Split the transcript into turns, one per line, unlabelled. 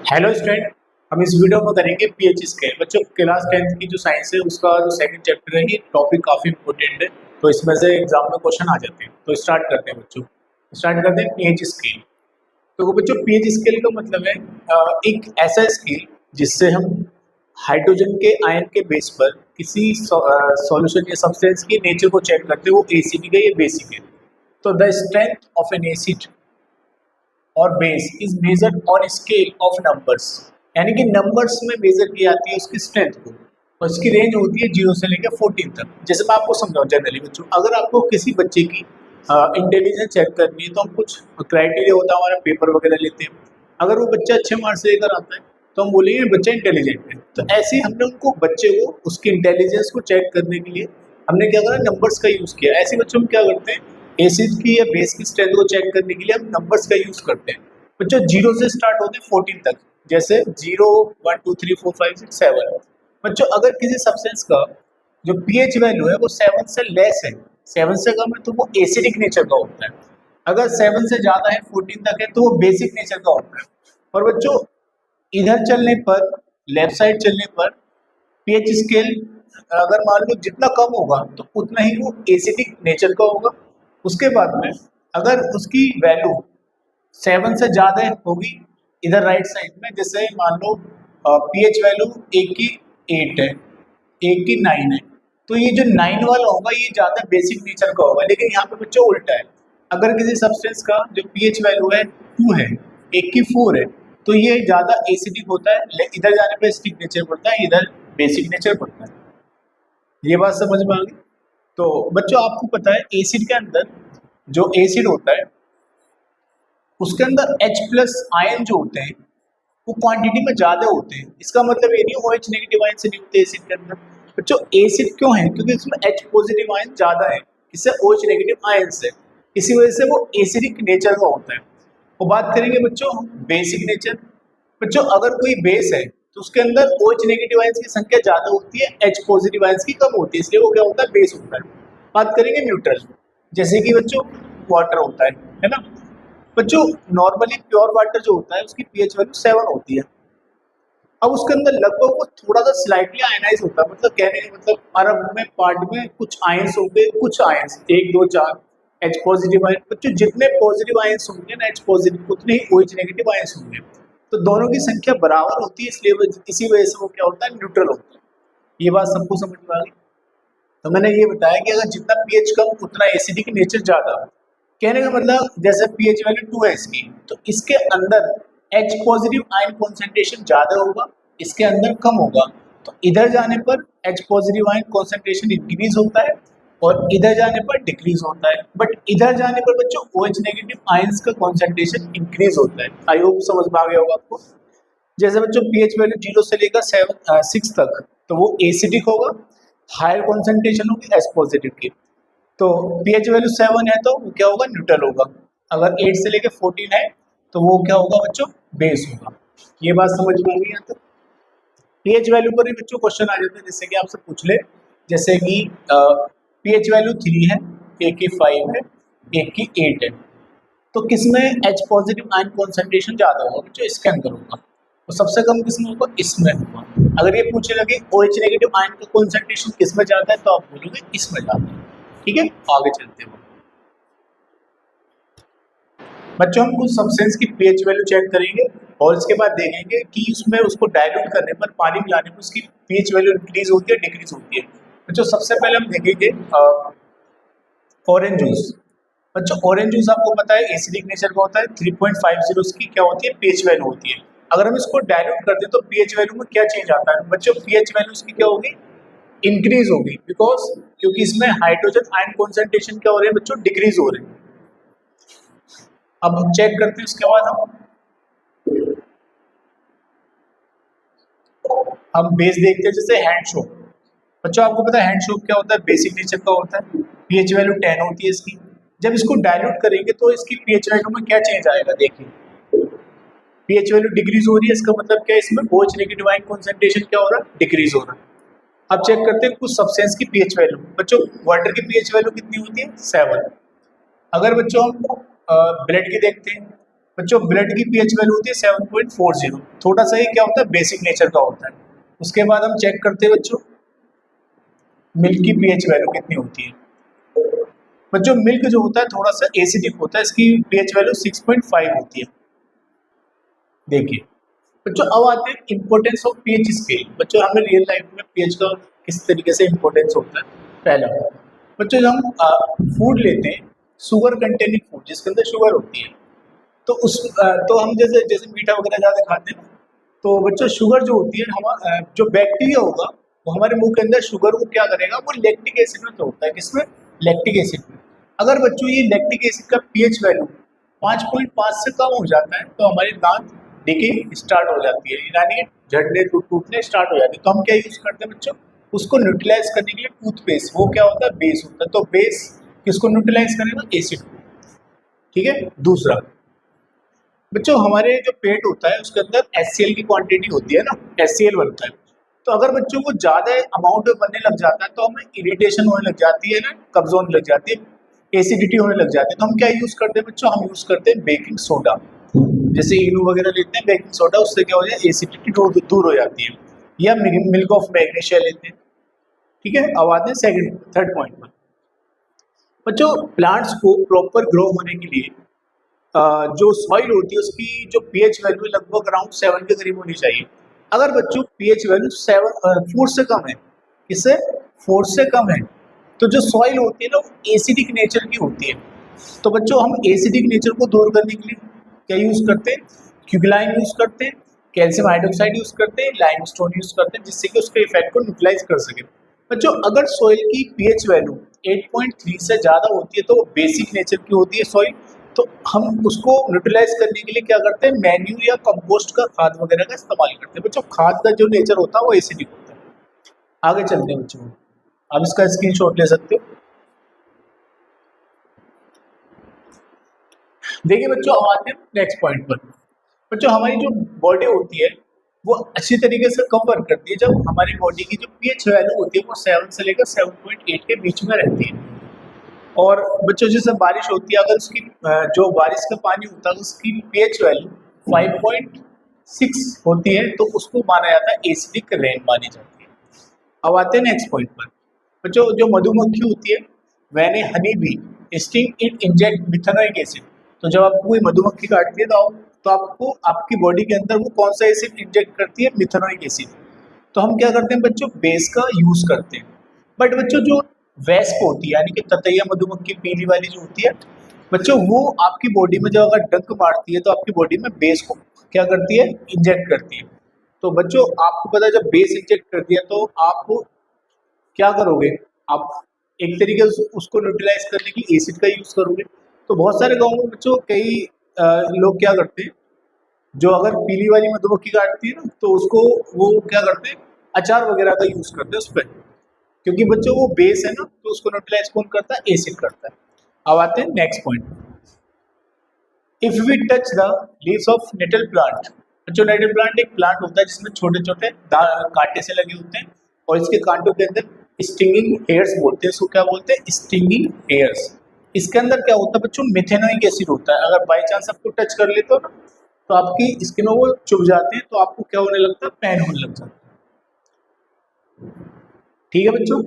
Hello student. हम इस video में करेंगे पीएच स्केल। बच्चों क्लास 10th की जो साइंस है उसका जो सेकंड चैप्टर है ये टॉपिक काफ़ी इंपॉर्टेंट है, तो इसमें से एग्जाम में क्वेश्चन आ जाते हैं। तो स्टार्ट करते हैं बच्चों, स्टार्ट करते हैं पीएच स्केल। तो बच्चों पीएच स्केल का मतलब है एक ऐसा स्केल जिससे हम हाइड्रोजन के आयन के बेस पर किसी सॉल्यूशन या सब्सटेंस की नेचर को चेक करते हैं, वो एसिडिक है या बेसिक है। तो the strength of an acid और base is measured on scale of numbers, यानी कि नंबर्स में मेजर की जाती है उसकी स्ट्रेंथ को, और इसकी रेंज होती है 0 से लेकर 14 तक। जैसे मैं आपको समझाऊं जनरली बच्चों, अगर आपको किसी बच्चे की इंटेलिजेंस चेक करनी है तो हम कुछ क्राइटेरिया होता है, हमारा पेपर वगैरह लेते हैं। अगर वो बच्चा अच्छे मार्क्स लेकर आता है तो हम बोलेंगे बच्चा इंटेलिजेंट है। तो ऐसे ही हमने उनको बच्चे को उसकी इंटेलिजेंस को चेक करने के लिए हमने क्या करा, नंबर्स का यूज़ किया। ऐसे बच्चों में क्या करते हैं, एसिड की या बेस की स्ट्रेंथ को चेक करने के लिए हम नंबर्स का यूज करते हैं। बच्चों 0 से स्टार्ट होते हैं 14 तक, जैसे 0 1 2 3 4 5 6 7। बच्चों अगर किसी सब्सटेंस का जो पीएच वैल्यू है वो 7 से लेस है, 7 से कम है, तो वो एसिडिक नेचर का होता है। अगर 7 से ज्यादा है 14 तक है तो वो बेसिक नेचर का होता है। और बच्चों इधर चलने पर, लेफ्ट साइड चलने पर पीएच स्केल अगर मान लो जितना कम होगा तो उतना ही वो एसिडिक नेचर का होगा। उसके बाद में अगर उसकी वैल्यू 7 से ज़्यादा होगी इधर राइट साइड में, जैसे मान लो पीएच वैल्यू एक की 8 है, एक की 9 है, तो ये जो 9 वाला होगा ये ज़्यादा बेसिक नेचर का होगा। लेकिन यहाँ पे बच्चों उल्टा है, अगर किसी सब्सटेंस का जो पीएच वैल्यू है 2 है, एक की 4 है, तो ये ज़्यादा एसिडिक होता है। इधर जाने पे एसिडिक नेचर पड़ता है, इधर बेसिक नेचर पड़ता है। ये बात समझ में आ गई। तो बच्चों आपको पता है एसिड के अंदर जो एसिड होता है उसके अंदर H प्लस आयन जो होते हैं वो क्वांटिटी में ज्यादा होते हैं। इसका मतलब ये नहीं OH नेगेटिव आयन से नहीं होते एसिड के अंदर। बच्चों एसिड क्यों है, क्योंकि इसमें H पॉजिटिव आयन ज्यादा है इससे OH नेगेटिव आयन से, इसी वजह से वो एसिडिक नेचर का होता है। वो बात करेंगे बच्चों बेसिक नेचर। बच्चों अगर कोई बेस है तो उसके अंदर OH नेगेटिव आयंस की संख्या ज्यादा होती है, H पॉजिटिव आयंस की कम होती है, इसलिए वो क्या होता है, बेस होता है। बात करेंगे न्यूट्रल, जैसे कि बच्चों वाटर होता है ना। बच्चों नॉर्मली प्योर वाटर जो होता है उसकी पीएच वैल्यू 7 होती है। अब उसके अंदर लगभग वो थोड़ा सा स्लाइटली आयनाइज होता है, मतलब कहने का मतलब अरब में पार्ट में कुछ आयंस होंगे, कुछ आयंस 1 2 4 H पॉजिटिव आयन। बच्चों जितने पॉजिटिव आयंस होंगे ना H पॉजिटिव, उतने ही OH नेगेटिव आयंस होंगे। तो दोनों की संख्या बराबर होती है, इसलिए इसी वजह से वो क्या होता है, न्यूट्रल होता है। ये बात सबको समझ में आ गई। तो मैंने ये बताया कि अगर जितना पीएच कम उतना एसिडिक नेचर ज्यादा। कहने का मतलब जैसे पीएच वैल्यू 2 है इसकी, तो इसके अंदर H पॉजिटिव आयन कॉन्सेंट्रेशन ज्यादा होगा, इसके अंदर कम होगा। तो इधर जाने पर H positive ion concentration increase होता है और इधर जाने पर डिक्रीज होता है। बट इधर जाने पर बच्चों OH नेगेटिव आयंस का कॉन्सेंट्रेशन इंक्रीज होता है। आई होप समझ में आ गया होगा आपको। जैसे बच्चों पीएच वैल्यू 0 से लेकर 6 तक तो वो एसिडिक होगा, हायर कॉन्सेंट्रेशन होगी H पॉजिटिव की। तो पीएच वैल्यू 7 है तो वो क्या होगा, न्यूट्रल होगा। अगर 8 से लेकर 14 है तो वो क्या होगा बच्चों, बेस होगा। ये बात समझ में आ गई यहाँ तक। पीएच वैल्यू पर ही बच्चों क्वेश्चन आ जाते हैं, जैसे कि आपसे पूछ ले, जैसे कि पीएच वैल्यू 3 है, एक की 5 है, एक की 8 है, तो किसमें H पॉजिटिव आयन कॉन्सेंट्रेशन ज्यादा होगा बच्चों, इसके अंदर होगा। तो सबसे कम किसमें होगा, इसमें होगा। अगर ये पूछे लगे OH नेगेटिव आयन का कॉन्सेंट्रेशन किसमें ज्यादा है तो आप बोलोगे इसमें ज्यादा है। ठीक है, आगे चलते हैं बच्चों। हम कुछ सब्सटेंस की पीएच वैल्यू चेक करेंगे और इसके बाद देखेंगे कि उसमें उसको डाइल्यूट करने पर, पानी मिलाने पर उसकी पीएच वैल्यू इंक्रीज होती है डिक्रीज होती है। बच्चों सबसे पहले हम देखेंगे ऑरेंज जूस। बच्चों ऑरेंज जूस आपको पता है एसिडिक नेचर का होता है, 3.50 उसकी क्या होती है, पीएच वैल्यू होती है। अगर हम इसको डाइल्यूट कर दें तो पीएच वैल्यू में क्या चेंज आता है बच्चों, पीएच वैल्यू उसकी क्या होगी, इंक्रीज होगी। बिकॉज क्योंकि इसमें हाइड्रोजन आयन कॉन्सेंट्रेशन क्या हो रहे हैं बच्चों, डिक्रीज हो रहे हैं। अब हम चेक करते हैं उसके बाद हम बेस देखते हैं, जैसे हैंड शोक। बच्चों आपको पता है हैंड शोक क्या होता है, बेसिक नेचर का होता है, पीएच वैल्यू 10 होती है इसकी। जब इसको डाइल्यूट करेंगे तो इसकी पीएच वैल्यू में क्या चेंज आएगा, देखिए पीएच वैल्यू डिक्रीज हो रही है, इसका मतलब क्या है, इसमें OH नेगेटिव आयन कॉन्सेंट्रेशन क्या हो रहा है, डिक्रीज हो रहा है। अब चेक करते हैं कुछ सब्सटेंस की पीएच वैल्यू। बच्चों वाटर की पीएच वैल्यू कितनी होती है, 7। अगर बच्चों हम ब्लड की देखते हैं बच्चों ब्लड की पीएच वैल्यू होती है 7.40, थोड़ा सा ये क्या होता है बेसिक नेचर का होता है। उसके बाद हम चेक करते हैं बच्चों मिल्क की पीएच वैल्यू कितनी होती है। बच्चों मिल्क जो होता है थोड़ा सा एसिडिक होता है, इसकी पीएच वैल्यू 6.5 होती है। देखिए बच्चों अब आते हैं इंपॉर्टेंस ऑफ पीएच स्केल। बच्चों हमें रियल लाइफ में पीएच का किस तरीके से इंपॉर्टेंस होता है। पहला बच्चों जब हम फूड लेते हैं, शुगर कंटेनिंग फूड जिसके अंदर शुगर होती है, तो तो हम जैसे जैसे मीठा वगैरह ज़्यादा खाते हैं, तो बच्चों शुगर जो होती है हमारा जो बैक्टीरिया होगा वो हमारे मुंह के अंदर शुगर को क्या करेगा, वो लैक्टिक एसिड में तोड़ता है। किसमें? लैक्टिक एसिड में। अगर बच्चों ये लैक्टिक एसिड का पीएच वैल्यू 5.5 से कम हो जाता है तो हमारे दांत डिके स्टार्ट हो जाती है, यानी झड़ने टूटने स्टार्ट हो जाती है। तो हम क्या यूज करते हैं बच्चों, उसको न्यूट्रलाइज करने के लिए टूथपेस्ट, वो क्या होता है बेस होता है। तो बेस किसको न्यूट्रलाइज करेगा? एसिड को। ठीक है। दूसरा बच्चों हमारे जो पेट होता है उसके अंदर HCl की क्वांटिटी होती है ना, HCl बनता है। तो अगर बच्चों को ज्यादा अमाउंट में बनने लग जाता है तो हमें इरिटेशन होने लग जाती है ना, कब्ज होने लग जाती है, एसिडिटी होने लग जाती है। तो हम क्या यूज करते हैं बच्चों, हम यूज करते हैं बेकिंग सोडा। जैसे इनो वगैरह लेते हैं बेकिंग सोडा, उससे क्या हो जाए एसिडिटी दूर हो जाती है। या मिल्क ऑफ मैग्नीशिया लेते हैं। ठीक है। अब आते हैं सेकंड थर्ड पॉइंट पर। बच्चों प्लांट्स को प्रॉपर ग्रो होने के लिए जो सॉइल होती है उसकी जो पीएच वैल्यू लगभग अराउंड 7 के करीब होनी चाहिए। अगर बच्चों पीएच वैल्यू 4 से कम है, किससे? 4 से कम है, तो जो सॉइल होती है ना वो एसिडिक नेचर की होती है। तो बच्चों हम एसिडिक नेचर को दूर करने के लिए क्या यूज करते हैं? क्यूबिलाइन यूज करते हैं, कैल्शियम हाइड्रोक्साइड यूज करते हैं, लाइमस्टोन यूज करते हैं, जिससे कि उसके इफेक्ट को न्यूट्रलाइज कर सके। बच्चों अगर सॉइल की पीएच वैल्यू 8.3 से ज्यादा होती है तो वो बेसिक नेचर की होती है सॉइल। तो हम उसको न्यूट्रलाइज करने के लिए क्या करते हैं, मैन्यूर या कंपोस्ट का खाद वगैरह का इस्तेमाल करते हैं। बच्चों खाद का जो नेचर होता है वो एसिडिक होता है। आगे चलते हैं बच्चों, आप इसका स्क्रीनशॉट ले सकते हो। देखिए बच्चों अब आते हैं नेक्स्ट पॉइंट पर। बच्चों हमारी जो बॉडी होती है वो अच्छी तरीके से कब वर्क करती है, जब हमारी बॉडी की जो पीएच वैल्यू होती है वो 7 से लेकर 7.8 के बीच में रहती है। और बच्चों जैसे बारिश होती है, अगर उसकी जो बारिश का पानी होता है उसकी पीएच वैल्यू 5.6 होती है तो उसको माना जाता है एसिडिक रेन मानी जाती है। अब आते हैं नेक्स्ट पॉइंट पर। बच्चों जो मधुमक्खी होती है when A honey bee sting it inject methanoic acid. तो जब आपको कोई मधुमक्खी काटती है तो आपको आपकी बॉडी के अंदर वो कौन सा एसिड इंजेक्ट करती है? Methanoic acid. तो हम क्या करते हैं बच्चों, बेस का यूज करते हैं। बट बच्चों जो वेस्प होती है यानी कि ततैया मधुमक्खी पीली वाली जो होती है बच्चों, वो आपकी बॉडी में जब अगर डंक मारती है तो आपकी बॉडी में बेस को क्या करती है? इंजेक्ट करती है। तो बच्चों आपको पता है जब बेस इंजेक्ट करती है तो आप क्या करोगे, आप एक तरीके से उसको न्यूट्रलाइज करने की एसिड का यूज करोगे। तो बहुत सारे गाँव में बच्चों कई लोग क्या करते हैं, जो अगर पीली वाली मधुमक्खी काटती है ना तो उसको वो क्या करते हैं, अचार वगैरह का यूज करते हैं उस पर, क्योंकि बच्चों वो बेस है ना तो उसको न्यूट्रलाइज कौन करता है? एसिड करता है। अब आते हैं next point. If we touch the leaves of nettle plant. जो नेटल प्लांट एक प्लांट होता है जिसमें छोटे छोटे कांटे से लगे होते हैं और इसके कांटों के अंदर स्टिंगिंग हेयर्स बोलते हैं, इसको क्या बोलते हैं? Stinging hairs. इसके अंदर क्या होता है बच्चों? मिथेनोइक एसिड होता है। अगर बाई चांस आपको टच कर लेते हो ना तो आपकी स्किन में वो चुभ जाते हैं, तो आपको क्या होने लगता है? पेन होने लग जाता है। ठीक है बच्चों।